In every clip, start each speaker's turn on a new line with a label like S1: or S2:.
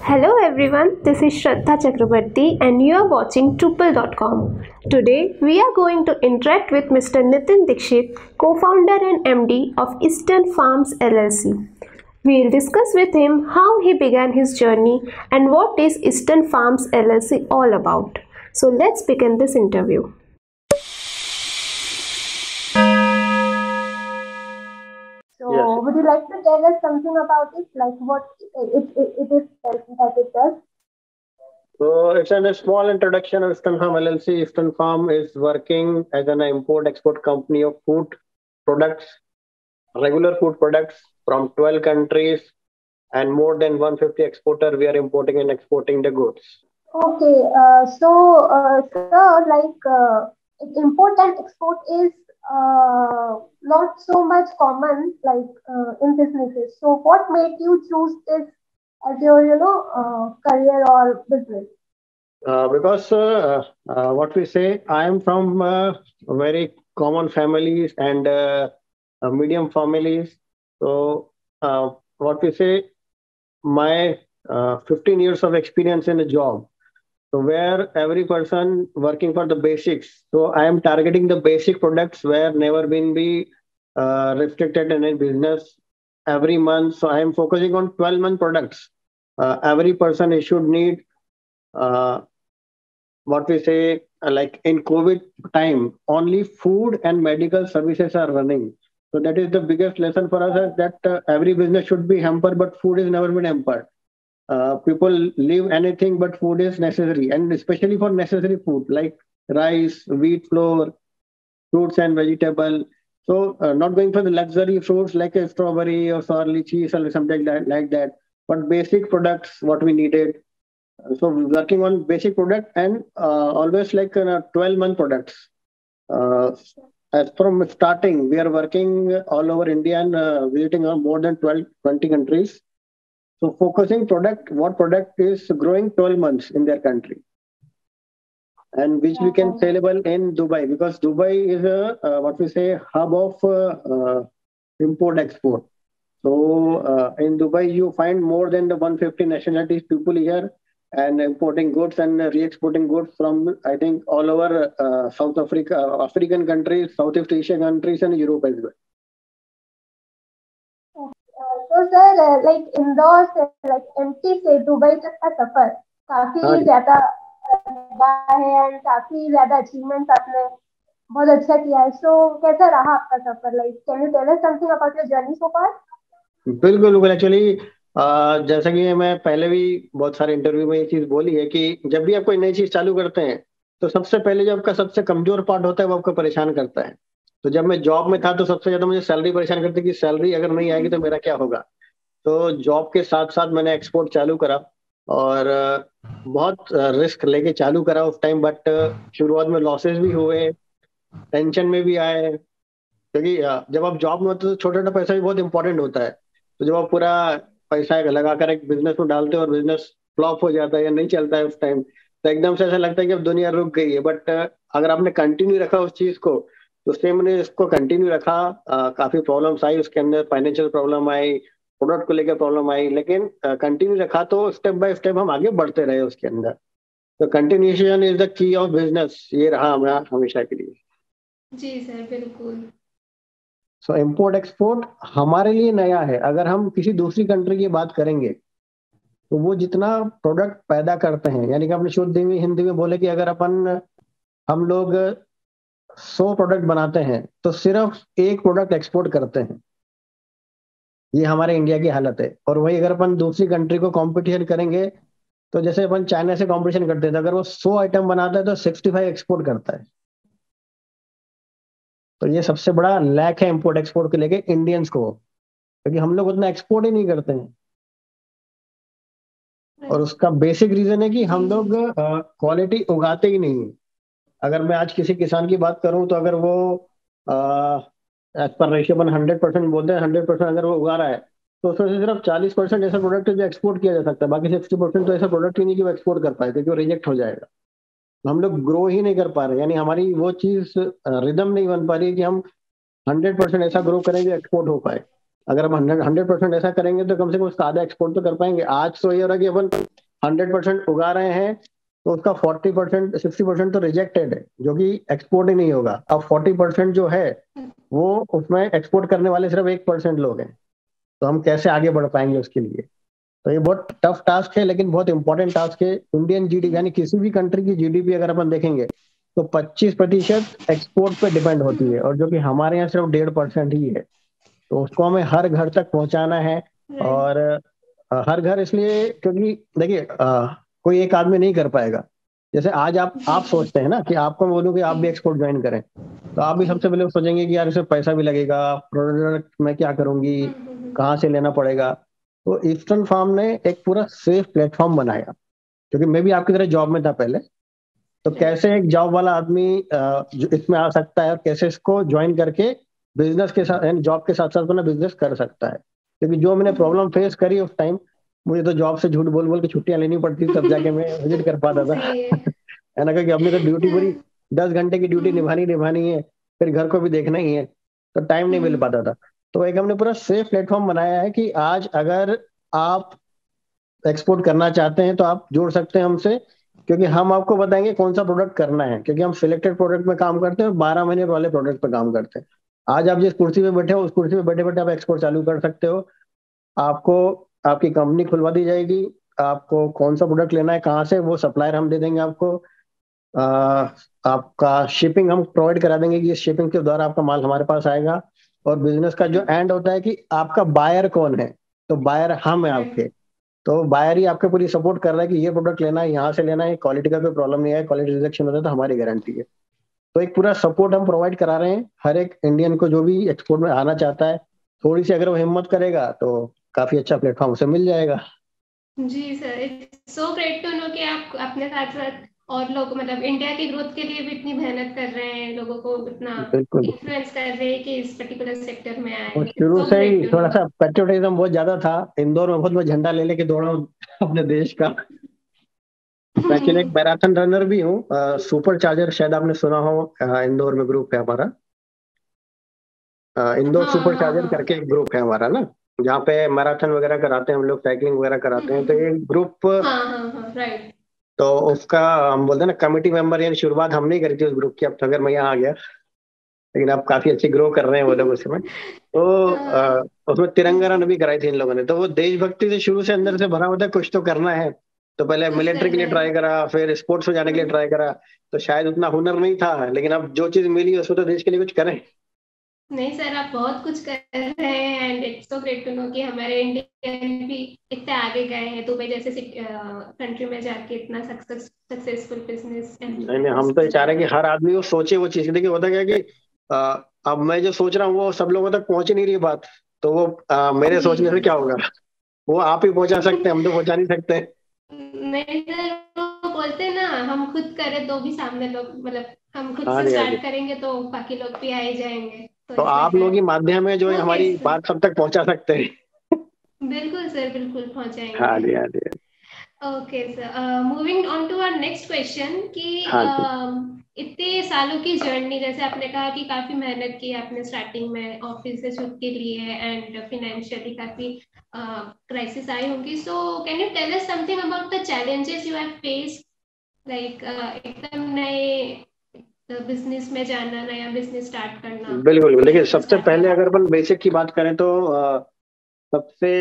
S1: Hello everyone, this is Shraddha Chakrabarti and you are watching Tuple.com. Today we are going to interact with Mr. Nitin Dixit, co-founder and MD of Eastern Farms LLC. We'll discuss with him how he began his journey and what is Eastern Farms LLC all about. So let's begin this interview.
S2: Yes.
S3: So, would you like to tell us something about it, like what it is that it does?
S2: So it's a small introduction of Eastern Farm LLC. Eastern Farm is working as an import-export company of food products, regular food products from 12 countries and more than 150 exporter. We are importing and exporting the goods.
S3: Okay, sir, import and export is not so much common in businesses. So, what made you choose this as your, career or business?
S2: Because what we say, I am from very common families and medium families. So what we say, my 15 years of experience in a job. So where every person working for the basics. So I am targeting the basic products where never been be restricted in a business every month. So I am focusing on 12-month products. Every person should need uh, what we say, like in COVID time, only food and medical services are running. So that is the biggest lesson for us is that every business should be hampered, but food is never been hampered. People leave anything, but food is necessary, and especially for necessary food like rice, wheat flour, fruits and vegetable. So not going for the luxury fruits like a strawberry or sour lychees or something like that, but basic products what we needed. So working on basic product and always like 12-month products. Uh, as from starting, we are working all over India and visiting more than 12, 20 countries. So focusing product, what product is growing 12 months in their country and which we can
S3: Yeah.
S2: sellable in Dubai because Dubai is a what we say hub of import export. So in Dubai, you find more than the 150 nationalities people here and importing goods and re-exporting goods from I think all over South Africa, African countries, Southeast Asian countries, and Europe as well.
S3: तो sir like Indore से like MP से Dubai तक का सफर
S2: हाँ
S3: काफी
S2: जी।
S3: ज्यादा लंबा है एंड काफी ज्यादा अचीवमेंट आपने बहुत अच्छा किया है सो कैसा रहा आपका सफर like can you tell us something about your journey so far?
S2: बिल्कुल बिल्कुल एक्चुअली जैसा कि मैं पहले भी बहुत सारे इंटरव्यू में ये चीज बोली है कि जब भी आप कोई नई चीज चालू करते हैं तो सबसे पहले जो आपका सबसे कमजोर पार्ट होता है वो आपको परेशान करता है। तो जब मैं जॉब में था तो सबसे ज्यादा मुझे सैलरी परेशान करती कि सैलरी अगर नहीं आएगी तो मेरा क्या होगा। तो जॉब के साथ साथ मैंने एक्सपोर्ट चालू करा और बहुत रिस्क लेके चालू करा उस टाइम बट शुरुआत में लॉसेस भी हुए, टेंशन में भी आए क्योंकि जब आप जॉब में होते हो तो छोटा छोटा पैसा भी बहुत इंपॉर्टेंट होता है। तो जब आप पूरा पैसा लगाकर एक बिजनेस में डालते हो और बिजनेस फ्लॉप हो जाता है या नहीं चलता है उस टाइम तो एकदम से ऐसा लगता है कि अब दुनिया रुक गई है बट अगर आपने कंटिन्यू रखा उस चीज को तो सेम ने इसको कंटिन्यू रखा। काफी प्रॉब्लम्स आई उसके अंदर, फाइनेंशियल प्रॉब्लम आई, प्रोडक्ट को लेकर प्रॉब्लम आई, लेकिन कंटिन्यू रखा तो स्टेप बाय स्टेप हम आगे बढ़ते रहे उसके अंदर। तो continuation is the key of business, ये रहा हमारा हमेशा के लिए।
S1: जी सर बिल्कुल।
S2: सो इम्पोर्ट एक्सपोर्ट हमारे लिए नया है। अगर हम किसी दूसरी कंट्री की बात करेंगे तो वो जितना प्रोडक्ट पैदा करते हैं यानी कि अपने शुद्ध हिंदी में बोले कि अगर हम लोग 100 प्रोडक्ट बनाते हैं तो सिर्फ एक प्रोडक्ट एक्सपोर्ट करते हैं। ये हमारे इंडिया की हालत है। और वही अगर अपन दूसरी कंट्री को कंपटीशन करेंगे तो जैसे अपन चाइना से कंपटीशन करते हैं तो अगर वो 100 आइटम बनाता है तो 65 एक्सपोर्ट करता है। तो ये सबसे बड़ा लैक है इम्पोर्ट एक्सपोर्ट को लेके इंडियंस को, क्योंकि हम लोग उतना एक्सपोर्ट ही नहीं करते हैं। और उसका बेसिक रीजन है कि हम लोग क्वालिटी उगाते ही नहीं हैं। अगर मैं आज किसी किसान की बात करूं तो अगर वो एज पर रेशियो अपन 100% बोलते हैं, 100% अगर वो उगा रहा है तो उसमें से सिर्फ 40% ऐसा प्रोडक्ट है जो एक्सपोर्ट किया जा सकता है, बाकी 60% तो ऐसा प्रोडक्ट ही नहीं कि वो एक्सपोर्ट कर पाए क्योंकि वो रिजेक्ट हो जाएगा। तो हम लोग ग्रो ही नहीं कर पा रहे, यानी हमारी वो चीज रिदम नहीं बन पा रही कि हम 100% ऐसा ग्रो करें जो एक्सपोर्ट हो पाए। अगर हम 100% ऐसा करेंगे तो कम से कम उसका आधा एक्सपोर्ट तो कर पाएंगे। आज तो ये हो रहा है कि अपन 100% उगा रहे हैं तो उसका 40% 60% तो रिजेक्टेड है, जो कि एक्सपोर्ट ही नहीं होगा। अब 40% जो है वो उसमें एक्सपोर्ट करने वाले सिर्फ 1% लोग हैं। तो हम कैसे आगे बढ़ पाएंगे उसके लिए? तो ये बहुत टफ टास्क है, लेकिन बहुत इंपॉर्टेंट टास्क है। इंडियन जीडीपी यानी किसी भी कंट्री की जीडीपी अगर अपन देखेंगे तो 25% एक्सपोर्ट पे डिपेंड होती है, और जो कि हमारे यहाँ सिर्फ 1.5% ही है। तो उसको हमें हर घर तक पहुंचाना है।
S1: राइट।
S2: और हर घर इसलिए क्योंकि देखिए कोई एक आदमी नहीं कर पाएगा। जैसे आज आप
S1: जी
S2: सोचते हैं ना कि आपको मैं बोलूं कि आप भी
S1: जी
S2: एक्सपोर्ट ज्वाइन करें, तो आप भी सबसे पहले सोचेंगे कि यार इसमें पैसा भी लगेगा, प्रोडक्ट मैं क्या करूंगी, कहाँ से लेना पड़ेगा। तो ईस्टर्न फार्म ने एक पूरा सेफ प्लेटफॉर्म बनाया, क्योंकि मैं भी आपकी तरह जॉब में था पहले। तो
S1: राइट।
S2: कैसे एक जॉब वाला आदमी जो इसमें आ सकता है और कैसे इसको ज्वाइन करके बिजनेस के साथ यानी जॉब के साथ साथ अपना बिजनेस कर सकता है। क्योंकि जो मैंने प्रॉब्लम फेस करी उस टाइम, मुझे तो जॉब से झूठ बोल बोल के छुट्टियां लेनी पड़ती थी, तब जाके मैं विजिट कर पाता था।
S1: सही है।
S2: है ना, क्योंकि अपनी तो ड्यूटी पूरी
S1: हाँ,
S2: 10 घंटे की ड्यूटी
S1: हम्म,
S2: निभानी निभानी है, फिर घर को भी देखना ही है, तो टाइम नहीं मिल
S1: हम्म,
S2: पाता था। तो एक हमने पूरा सेफ प्लेटफॉर्म बनाया है कि आज अगर आप एक्सपोर्ट करना चाहते हैं तो आप जोड़ सकते हैं हमसे, क्योंकि हम आपको बताएंगे कौन सा प्रोडक्ट करना है। क्योंकि हम सिलेक्टेड प्रोडक्ट में काम करते हैं और 12 महीने वाले प्रोडक्ट पे काम करते हैं। आज आप जिस कुर्सी पे बैठे हो उस कुर्सी पे बैठे बैठे आप एक्सपोर्ट चालू कर सकते हो। आपको आपकी कंपनी खुलवा दी जाएगी। आपको कौन सा प्रोडक्ट लेना है, कहाँ से, वो सप्लायर हम दे देंगे आपको। आ, आपका शिपिंग हम प्रोवाइड करा देंगे कि इस शिपिंग के द्वारा आपका माल हमारे पास आएगा। और बिजनेस का जो एंड होता है कि आपका बायर कौन है, तो बायर हम है
S1: राइट।
S2: आपके। तो बायर ही आपके पूरी सपोर्ट कर रहा है कि ये प्रोडक्ट लेना है, यहाँ से लेना है, क्वालिटी का कोई प्रॉब्लम नहीं है, क्वालिटी रिजेक्शन होता है तो हमारी गारंटी है। तो एक पूरा सपोर्ट हम प्रोवाइड करा रहे हैं हर एक इंडियन को जो भी एक्सपोर्ट में आना चाहता है। थोड़ी सी अगर वो हिम्मत करेगा तो काफी अच्छा प्लेटफॉर्म उसे मिल जाएगा।
S1: जी sir, it's so great to know कि आप अपने साथ साथ और लोग मतलब इंडिया की ग्रोथ के लिए भी इतनी मेहनत कर रहे हैं, लोगों को इतना
S2: बिल्कुल।
S1: इन्फ्लुएंस कर रहे हैं कि इस पर्टिकुलर सेक्टर में आए।
S2: और
S1: इट्स
S2: शुरू
S1: सो
S2: से
S1: ग्रेट
S2: ही
S1: टू
S2: थोड़ा
S1: नो।
S2: सा पेट्रियोटिज्म बहुत ज्यादा था। इंदौर में बहुत मैं झंडा ले लेके दौड़ा हूँ अपने देश का। मैं एक्चुअली एक मैराथन रनर भी हूँ। सुपर चार्जर शायद आपने सुना हो, इंदौर में ग्रुप है हमारा। इंदौर
S1: हाँ
S2: सुपर
S1: हाँ
S2: चार्जर
S1: हाँ।
S2: करके एक ग्रुप है हमारा ना, जहाँ पे मैराथन वगैरह कराते हैं हम लोग, साइकिलिंग वगैरह कराते हैं, तो ये ग्रुप।
S1: हाँ हाँ हाँ। राइट।
S2: तो उसका हम बोलते हैं ना कमेटी मेंबर, यानी शुरुआत हमने ही करी थी उस ग्रुप की। अब तो अगर मैं यहाँ आ गया, लेकिन अब काफी अच्छी ग्रो कर रहे हैं वो लोग उसमें। तो उसमें तिरंगा रन भी कराई थी इन लोगों ने। तो वो देशभक्ति से शुरू से अंदर से भरा होता है, कुछ तो करना है। तो पहले
S1: कुछ
S2: मिलिट्री के
S1: करना
S2: लिए ट्राई
S1: है।
S2: करा, फिर स्पोर्ट्स में जाने के लिए ट्राई करा। तो शायद उतना हुनर नहीं था, लेकिन अब जो चीज मिली उसको तो देश के लिए कुछ करें।
S1: नहीं सर, आप बहुत कुछ कर रहे हैं and it's so great to know कि हमारे इंडियन भी इतने आगे गए हैं, दुबई जैसे कंट्री में जाके इतना सक्सेसफुल बिजनेस
S2: नहीं नहीं, हम
S1: एंटरप्रेन्योर्स
S2: तो ये
S1: बन
S2: चाह रहे
S1: रहे
S2: हैं कि हर आदमी वो सोचे वो चीज। देखिए होता क्या है कि अ, अब मैं जो सोच रहा हूँ वो सब लोगों तक पहुंच ही नहीं रही बात। तो वो मेरे
S1: हैं। जी
S2: सोचने से
S1: जी।
S2: क्या होगा? वो आप ही पहुंचा सकते हैं, हम तो पहुंचा नहीं सकते।
S1: नहीं सर, वो बोलते हैं ना, हम खुद करें तो भी सामने लोग मतलब हम खुद
S2: हाँ
S1: से
S2: जी, हाँ जी।
S1: स्टार्ट करेंगे तो बाकी लोग भी आ ही जाएंगे, तो
S2: तो
S1: इस
S2: आप लोग ही
S1: प्रकार।
S2: माध्यम है जो
S1: ओके
S2: हमारी
S1: सर।
S2: बात सब तक पहुंचा सकते हैं।
S1: बिल्कुल सर, बिल्कुल
S2: हाँ
S1: पहुंचाएंगे।
S2: जी, हाँ जी।
S1: Okay sir, moving on to our next question कि
S2: हाँ जी।
S1: इतने सालों की जर्नी, जैसे आपने कहा कि काफी मेहनत की आपने स्टार्टिंग में ऑफिस से छुट्टी के लिए एंड फाइनेंशियली काफी क्राइसिस आई होंगी, so can you tell us something about the challenges you have faced, like एकदम नए बिजनेस में जाना, नया बिजनेस स्टार्ट करना,
S2: बिल्कुल बिल्कुल। देखिए
S1: क्राइसिस
S2: सबसे
S1: आके।
S2: पहले अगर अपन बेसिक की बात करें तो सबसे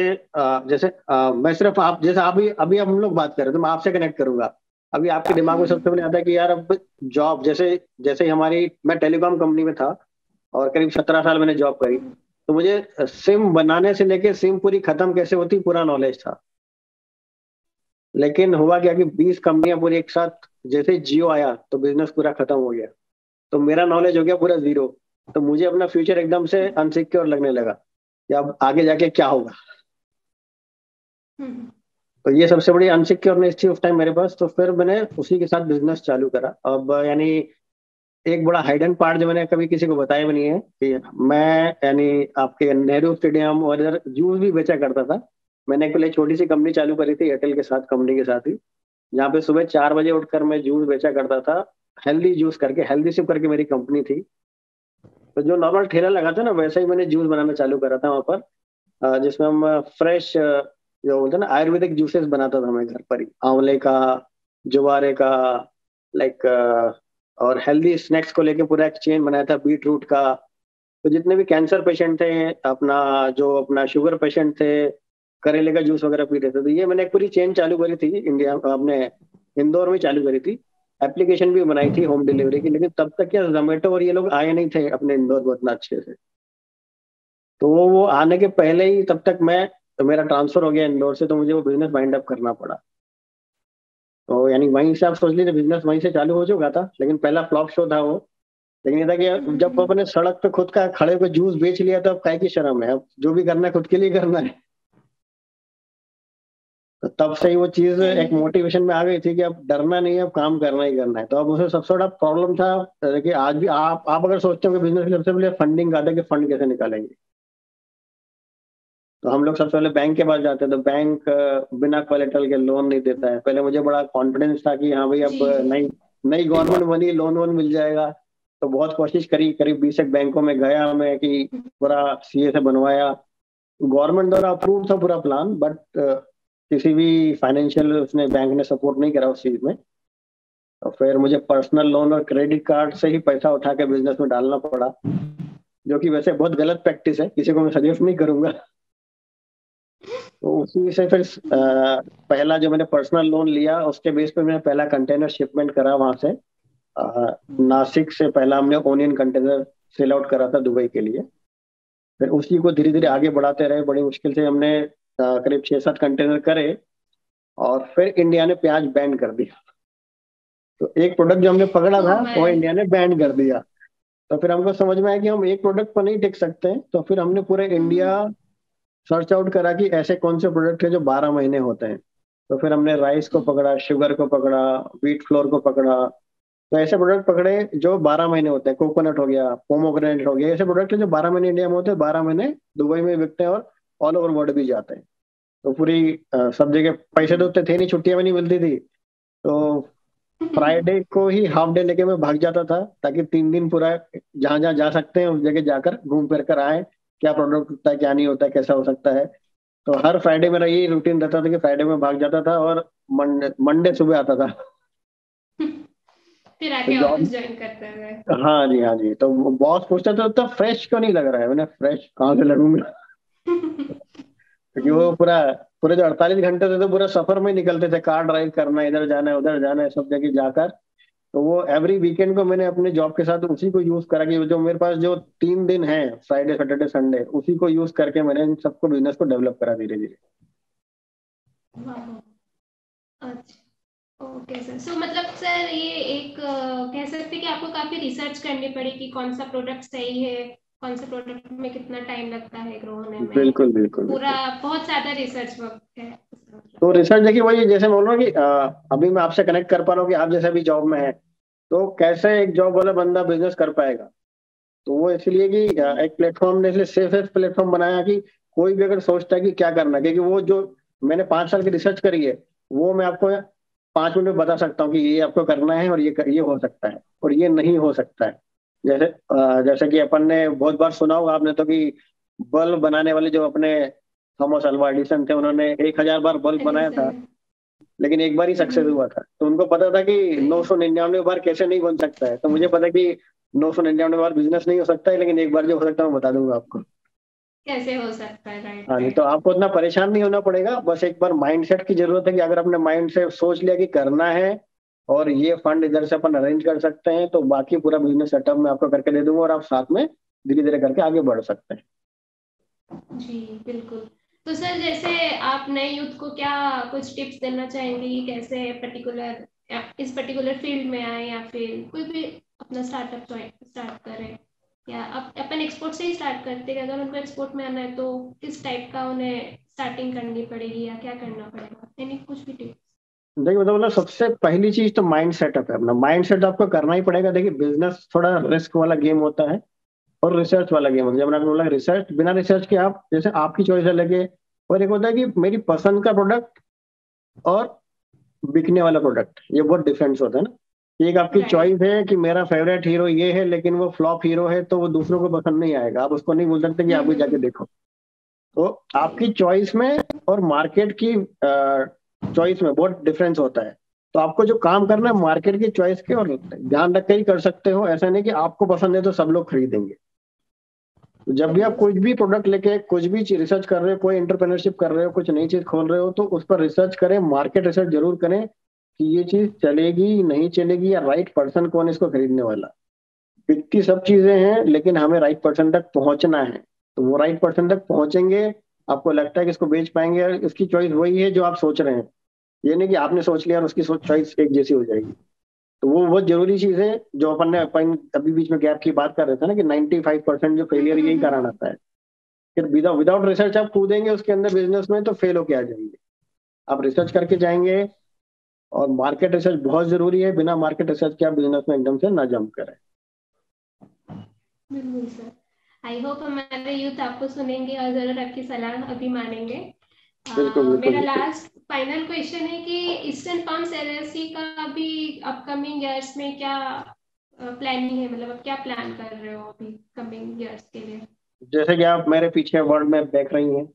S2: जैसे मैं सिर्फ आप जैसे अभी अभी हम लोग बात कर रहे हैं तो मैं आपसे कनेक्ट करूंगा। अभी आपके दिमाग में सबसे पहले आता है कि यार अब जॉब, जैसे जैसे ही हमारी, मैं टेलीकॉम कंपनी में था और करीब 17 साल मैंने जॉब करी। तो मुझे सिम बनाने से लेके सिम पूरी खत्म कैसे होती पूरा नॉलेज था। लेकिन हुआ क्या कि 20 कंपनियां पूरी एक साथ, जैसे जियो आया तो बिजनेस पूरा खत्म हो गया। तो मेरा नॉलेज हो गया पूरा जीरो। तो मुझे अपना फ्यूचर एकदम से अनसिक्योर लगने लगा कि अब आगे जाके क्या होगा। तो ये सबसे बड़ी अनसिक्योरनेस थी उस टाइम मेरे पास। तो फिर मैंने उसी के साथ बिजनेस चालू करा। अब यानी एक बड़ा हाइडन पार्ट जो मैंने कभी किसी को बताया भी नहीं है कि मैं यानी आपके नेहरू स्टेडियम और इधर जूस भी बेचा करता था। मैंने एक पहले छोटी सी कंपनी चालू करी थी एयरटेल के साथ, कंपनी के साथ ही, जहाँ पे सुबह 4 बजे उठकर मैं जूस बेचा करता था। हेल्दी जूस करके, हेल्दी सिप करके मेरी कंपनी थी। तो जो नॉर्मल ठेला लगा था ना, वैसा ही मैंने जूस बनाना चालू करा था वहां पर। जिसमें हम फ्रेश जो बोलते हैं ना आयुर्वेदिक जूसेस बनाता था मैं घर पर ही, आंवले का, जुवारे का, लाइक, और हेल्दी स्नैक्स को लेके पूरा एक चेन बनाया था, बीट रूट का। तो जितने भी कैंसर पेशेंट थे, अपना शुगर पेशेंट थे, करेले का जूस वगैरह पीते थे, तो ये मैंने एक पूरी चेन चालू करी थी इंडिया, अपने इंदौर में चालू करी थी। एप्लीकेशन भी बनाई थी होम डिलीवरी की, लेकिन तब तक क्या जोमेटो और ये लोग आए नहीं थे अपने इंदौर में उतना अच्छे से। तो वो आने के पहले ही, तब तक मैं, तो मेरा ट्रांसफर हो गया इंदौर से, तो मुझे वो बिजनेस वाइंड अप करना पड़ा। तो यानी वहीं से आप सोच लीजिए बिजनेस वहीं से चालू हो चुका था, लेकिन पहला फ्लॉप शो था वो। लेकिन ये था कि जब
S1: हम्म।
S2: अपने सड़क पे खुद का खड़े होकर जूस बेच लिया, तो अब काय की शर्म है, अब जो भी करना है खुद के लिए करना है। तो तब से ही वो चीज एक
S1: सही है।
S2: मोटिवेशन में आ गई थी कि अब डरना नहीं है, अब काम करना ही करना है। तो अब उसे सबसे बड़ा प्रॉब्लम था कि आज भी आप अगर सोचते हो कि बिजनेस के लिए सबसे पहले फंडिंग आता है कि फंड कैसे निकालेंगे, तो हम लोग सबसे पहले बैंक के पास जाते हैं। तो बैंक बिना कोलेटरल के लोन नहीं देता है। पहले मुझे बड़ा कॉन्फिडेंस था कि हाँ भाई,
S1: जी
S2: अब
S1: जी।
S2: नई नई गवर्नमेंट बनी, लोन वोन मिल जाएगा। तो बहुत कोशिश करी, करीब 20 एक बैंकों में गया मैं कि पूरा सीए से बनवाया। गवर्नमेंट द्वारा अप्रूव था पूरा प्लान, बट किसी भी फाइनेंशियल उसने बैंक ने सपोर्ट नहीं करा उस चीज में। तो फिर मुझे पर्सनल लोन और क्रेडिट कार्ड से ही पैसा उठा के बिजनेस में डालना पड़ा, जो कि वैसे बहुत गलत प्रैक्टिस है, किसी को मैं सजेस्ट नहीं करूंगा। तो उसी से फिर पहला जो मैंने पर्सनल लोन लिया, उसके बेस पे मैंने पहला कंटेनर शिपमेंट करा वहां से। नासिक से पहला हमने ओनियन कंटेनर सेल आउट करा था दुबई के लिए। फिर उसी को धीरे धीरे आगे बढ़ाते रहे, बड़ी मुश्किल से हमने करीब 6-7 कंटेनर करे। और फिर इंडिया ने प्याज बैन कर दिया। तो एक प्रोडक्ट जो हमने पकड़ा था
S1: ओ
S2: वो
S1: माय।
S2: इंडिया ने बैन कर दिया। तो फिर हमको समझ में आया कि हम एक प्रोडक्ट पर नहीं टिक सकते हैं। तो फिर हमने पूरे इंडिया सर्च आउट करा कि ऐसे कौन से प्रोडक्ट है जो 12 महीने होते हैं। तो फिर हमने राइस को पकड़ा, शुगर को पकड़ा, व्हीट फ्लोर को पकड़ा। तो ऐसे प्रोडक्ट पकड़े जो 12 महीने होते हैं। कोकोनट हो गया, पोमोग्रेनेट हो गया, ऐसे प्रोडक्ट है जो 12 महीने इंडिया में होते हैं, 12 महीने दुबई में बिकते हैं और ऑल ओवर वर्ल्ड भी जाते हैं। तो पूरी सब जगह पैसे तो उतने थे नहीं, छुट्टियां भी नहीं मिलती थी। तो फ्राइडे को ही हाफ डे लेके मैं भाग जाता था, ताकि 3 दिन पूरा जहां जहां जा सकते हैं उस जगह जाकर घूम फिर कर आए, क्या प्रोडक्ट होता है, क्या नहीं होता है, कैसा हो सकता है। तो हर फ्राइडे मेरा यही रूटीन रहता था कि फ्राइडे में भाग जाता था और मंडे मंडे सुबह आता था।
S1: फिर
S2: तो
S1: आके
S2: जॉब,
S1: ऑफिस ज्वाइन करते हुए।
S2: हाँ जी हाँ जी, तो बॉस पूछता था तो फ्रेश क्यों नहीं लग रहा है। मैंने फ्रेश कहाँ से लगूंगा, क्योंकि वो पूरा पूरे जो 48 घंटे थे तो पूरा सफर में ही निकलते थे, कार ड्राइव करना, इधर जाना है उधर जाना है, सब जगह जाकर। तो वो एवरी वीकेंड को मैंने अपने जॉब के साथ उसी को यूज करा कि जो मेरे पास जो 3 दिन है, फ्राइडे सैटरडे संडे, उसी को यूज करके मैंने इन सबको बिजनेस को डेवलप करा धीरे धीरे।
S1: वाह। अच्छा। ओके सर, सो मतलब सर ये एक कह सकते हैं कि आपको काफी रिसर्च करनी पड़ी कि कौन सा प्रोडक्ट सही है, कौन सा प्रोडक्ट में कितना टाइम लगता है ग्रो होने में।
S2: बिल्कुल बिल्कुल
S1: पूरा
S2: बिल्कुल।
S1: बहुत ज्यादा रिसर्च वर्क है इसका मतलब।
S2: तो रिसर्च देखिए, वही जैसे मैं बोल रहा हूँ कि अभी मैं आपसे कनेक्ट कर पा रहा हूँ कि आप जैसे भी जॉब में है, तो कैसे एक जॉब वाला बंदा बिजनेस कर पाएगा। तो वो इसलिए कि
S1: जी
S2: एक प्लेटफॉर्म ने इसलिए सेफेस्ट प्लेटफॉर्म बनाया कि कोई भी अगर सोचता है कि क्या करना है, क्योंकि वो जो मैंने 5 साल की रिसर्च करी है, वो मैं आपको 5 मिनट में बता सकता हूँ कि ये आपको करना है और ये हो सकता है और ये नहीं हो सकता है। जैसे कि अपन ने बहुत बार सुना होगा आपने तो कि बल्ब बनाने वाले जो अपने थॉमस अल्वा एडिसन थे, उन्होंने 1,000 बार बल्ब बनाया था,
S1: एडिसन।
S2: लेकिन एक बार ही सक्सेस हुआ था। तो उनको पता था कि नौ
S1: सही।
S2: सौ निन्यानवे बार कैसे नहीं बन सकता है। तो मुझे पता है कि 999 बार बिजनेस नहीं हो सकता है, लेकिन एक बार जो हो सकता है मैं बता दूंगा आपको।
S1: कैसे हो सकता है, राइट
S2: हाँ जी, तो
S1: राइट।
S2: आपको इतना परेशान नहीं होना पड़ेगा। बस एक बार माइंडसेट की जरूरत है कि अगर अपने माइंड से सोच लिया कि करना है और ये फंड इधर से अपन अरेंज कर सकते हैं, तो बाकी पूरा बिजनेस सेटअप मैं आपको करके दे दूंगा और आप साथ में धीरे धीरे करके आगे बढ़ सकते हैं।
S1: जी बिल्कुल। तो सर जैसे आप नए यूथ को क्या कुछ टिप्स देना चाहेंगे कि कैसे पर्टिकुलर इस पर्टिकुलर फील्ड में आए, या फिर कोई भी अपना स्टार्टअप स्टार्ट करें, या अपन एक्सपोर्ट से ही स्टार्ट करते हैं, अगर उनको एक्सपोर्ट में आना है तो किस टाइप का उन्हें स्टार्टिंग करनी पड़ेगी या क्या करना पड़ेगा, यानी कुछ भी टिप्स।
S2: देखिए मतलब सबसे पहली चीज तो माइंड सेटअप है। अपना माइंड सेट आपको करना ही पड़ेगा। देखिए बिजनेस थोड़ा रिस्क वाला गेम होता है और रिसर्च वाला गेम होता है। जब मैंने आपको बोला रिसर्च, बिना रिसर्च के आप जैसे आपकी चॉइस है लगे, और एक होता है कि मेरी पसंद का प्रोडक्ट और बिकने वाला प्रोडक्ट, ये बहुत डिफरेंस होता है ना। एक आपकी
S1: राइट।
S2: चॉइस है कि मेरा फेवरेट हीरो ये है, लेकिन वो फ्लॉप हीरो है, तो वो दूसरों को पसंद नहीं आएगा। आप उसको नहीं बोल सकते कि आप भी जाके
S1: हम्म।
S2: देखो। तो आपकी चॉइस में और मार्केट की चॉइस में बहुत डिफरेंस होता है। तो आपको जो काम करना है मार्केट की चॉइस के और ध्यान रख के ही कर सकते हो। ऐसा नहीं कि आपको पसंद है तो सब लोग खरीदेंगे। तो जब भी आप कुछ भी प्रोडक्ट लेके कुछ भी चीज रिसर्च कर रहे हो, कोई एंटरप्रेन्योरशिप कर रहे हो, कुछ नई चीज खोल रहे हो, तो उस पर रिसर्च करें, मार्केट रिसर्च जरूर करें कि ये चीज चलेगी नहीं चलेगी, या राइट पर्सन कौन है इसको खरीदने वाला। बिकती सब चीजें हैं, लेकिन हमें राइट पर्सन तक पहुंचना है। तो वो राइट पर्सन तक पहुंचेंगे, आपको लगता है कि इसको बेच पाएंगे, और इसकी चॉइस वही है जो आप सोच रहे हैं। ये नहीं कि आपने सोच लिया और उसकी चॉइस एक जैसी हो जाएगी। तो वो बहुत जरूरी चीज है जो अपन अभी बीच में गैप की बात कर रहे थे ना, कि 95% जो फेलियर यही कारण आता है। फिर विदाउट रिसर्च आप कूदेंगे उसके अंदर बिजनेस में तो फेल होके आ जाएंगे। आप रिसर्च करके जाएंगे, और मार्केट रिसर्च बहुत जरूरी है। बिना मार्केट रिसर्च के आप बिजनेस में एकदम से ना जंप करें।
S1: बिल्कुल सर, आई होप हमारे यूथ आपको सुनेंगे और जरूर आपकी सलाह अभी मानेंगे।
S2: बिल्कुल बिल्कुल
S1: मेरा
S2: बिल्कुल।
S1: लास्ट फाइनल क्वेश्चन है कि ईस्टर्न फार्म्स एलएलसी का अभी अपकमिंग ईयर्स में क्या प्लानिंग है, मतलब आप क्या प्लान कर रहे हो अभी कमिंग ईयर्स के लिए?
S2: जैसे कि आप मेरे पीछे वर्ल्ड मैप देख रही हैं,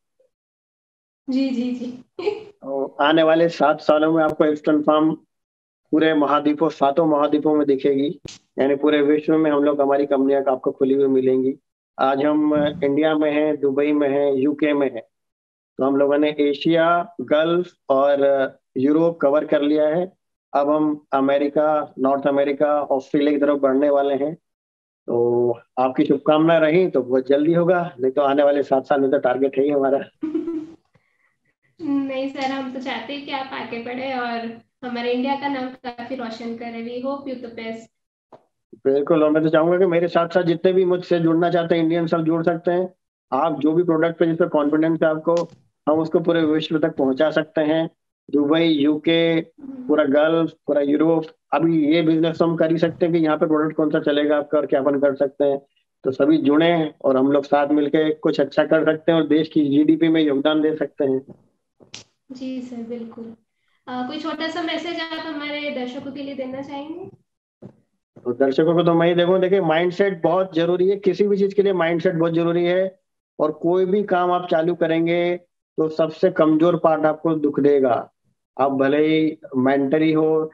S1: जी जी जी।
S2: तो आने वाले 7 सालों में आपको ईस्टर्न फार्म पूरे महाद्वीपों, 7 महाद्वीपों में दिखेगी। यानी पूरे विश्व में हम लोग, हमारी कंपनियां आपको खुली हुई मिलेंगी। आज हम इंडिया में हैं, दुबई में हैं, यूके में हैं। तो हम लोगों ने एशिया, गल्फ और यूरोप कवर कर लिया है। अब हम अमेरिका, नॉर्थ अमेरिका, ऑस्ट्रेलिया की तरफ बढ़ने वाले हैं। तो आपकी शुभकामनाएं रही तो बहुत जल्दी होगा, नहीं तो आने वाले 7 साल में तो टारगेट है ही हमारा।
S1: नहीं सर, हम तो चाहते हैं कि आप आगे बढ़े और हमारे इंडिया का नाम काफी रोशन करें। We hope you the best.
S2: बिल्कुल, और मैं तो चाहूंगा कि मेरे साथ साथ जितने भी मुझसे जुड़ना चाहते हैं इंडियन, सब जुड़ सकते हैं। आप जो भी प्रोडक्ट पे जिस पे कॉन्फिडेंस है आपको, हम उसको पूरे विश्व तक पहुंचा सकते हैं। दुबई, यूके, पूरा गल्फ, पूरा यूरोप। अभी ये बिजनेस हम कर ही सकते हैं कि यहाँ पे प्रोडक्ट कौन सा चलेगा आपका और क्या अपन कर सकते हैं। तो सभी जुड़े, और हम लोग साथ मिलके कुछ अच्छा कर सकते हैं और देश की जीडीपी में योगदान दे सकते हैं।
S1: जी सर, बिल्कुल। कोई छोटा सा मैसेज आप हमारे दर्शकों के लिए देना चाहेंगे?
S2: तो दर्शकों को तो मैं ही देखूं, देखिए माइंडसेट बहुत जरूरी है। किसी भी चीज के लिए माइंडसेट बहुत जरूरी है। और कोई भी काम आप चालू करेंगे तो सबसे कमजोर पार्ट आपको दुख देगा। आप भले ही मेंटली हो,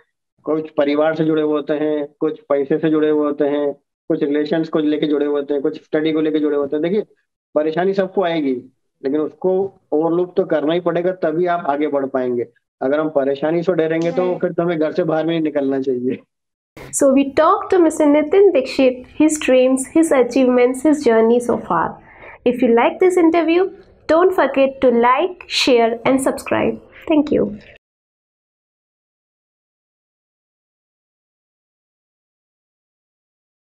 S2: कुछ परिवार से जुड़े हुए होते हैं, कुछ पैसे से जुड़े हुए होते हैं, कुछ रिलेशंस को लेके जुड़े हुए होते हैं, कुछ स्टडी को लेके जुड़े होते हैं। देखिए, परेशानी सबको आएगी, लेकिन उसको ओवरलुक तो करना ही पड़ेगा, तभी आप आगे बढ़ पाएंगे। अगर हम परेशानी से डरेंगे तो
S1: राइट।
S2: फिर तो हमें घर से बाहर में नहीं निकलना चाहिए।
S1: So we talked to Mr. Nitin Dixit, his dreams, his achievements, his journey so far. If you like this interview, don't forget to like, share and subscribe. Thank you.